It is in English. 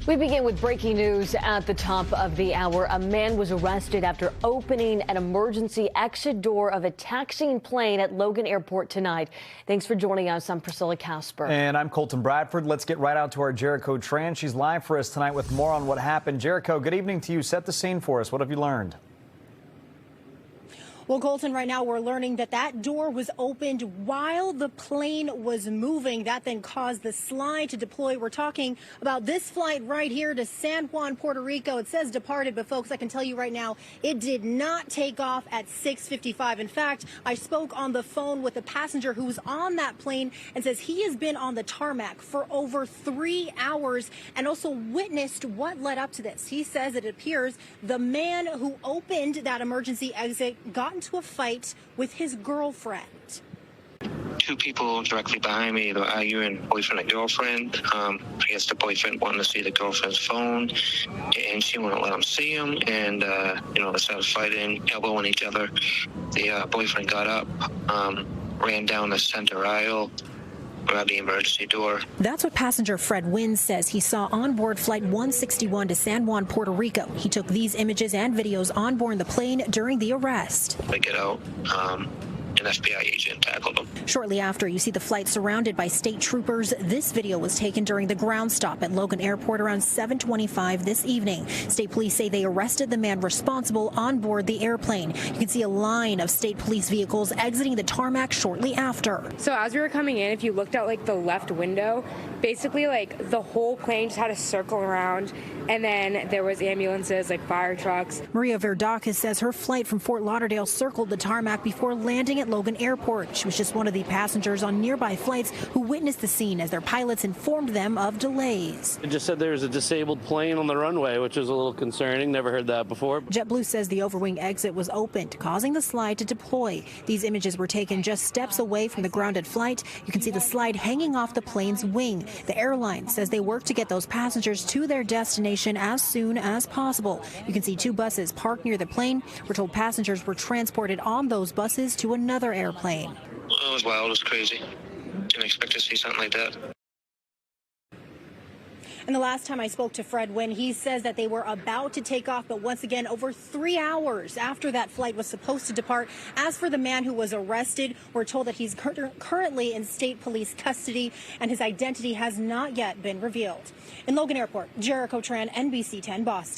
We begin with breaking news at the top of the hour. A man was arrested after opening an emergency exit door of a taxiing plane at Logan Airport tonight. Thanks for joining us. I'm Priscilla Casper. And I'm Colton Bradford. Let's get right out to our Jericho Tran. She's live for us tonight with more on what happened. Jericho, good evening to you. Set the scene for us. What have you learned? Well, Colton, right now we're learning that that door was opened while the plane was moving. That then caused the slide to deploy. We're talking about this flight right here to San Juan, Puerto Rico. It says departed, but folks, I can tell you right now, it did not take off at 6:55. In fact, I spoke on the phone with a passenger who was on that plane and says he has been on the tarmac for over 3 hours and also witnessed what led up to this. He says it appears the man who opened that emergency exit got into a fight with his girlfriend. Two people directly behind me, they're arguing, boyfriend and girlfriend. I guess the boyfriend wanted to see the girlfriend's phone, and she wouldn't let him see him. And they started fighting, elbowing each other. The boyfriend got up, ran down the center aisle, grabbed the emergency door. That's what passenger Fred Wynn says he saw on board Flight 161 to San Juan, Puerto Rico. He took these images and videos on board the plane during the arrest. They get out. An FBI agent tackled him. Shortly after, you see the flight surrounded by state troopers. This video was taken during the ground stop at Logan Airport around 7:25 this evening. State police say they arrested the man responsible on board the airplane. You can see a line of state police vehicles exiting the tarmac shortly after. So as we were coming in, if you looked out the left window, basically the whole plane just had to circle around, and then there was ambulances, fire trucks. Maria Verdakis says her flight from Fort Lauderdale circled the tarmac before landing at Logan Airport. She was just one of the passengers on nearby flights who witnessed the scene as their pilots informed them of delays. It just said there was a disabled plane on the runway, which was a little concerning. Never heard that before. JetBlue says the overwing exit was opened, causing the slide to deploy. These images were taken just steps away from the grounded flight. You can see the slide hanging off the plane's wing. The airline says they work to get those passengers to their destination as soon as possible. You can see two buses parked near the plane. We're told passengers were transported on those buses to another airplane. It was wild. It was crazy. Didn't expect to see something like that. And the last time I spoke to Fred Wynn, he says that they were about to take off, but once again, over 3 hours after that flight was supposed to depart. As for the man who was arrested, we're told that he's currently in state police custody, and his identity has not yet been revealed. In Logan Airport, Jericho Tran, NBC 10, Boston.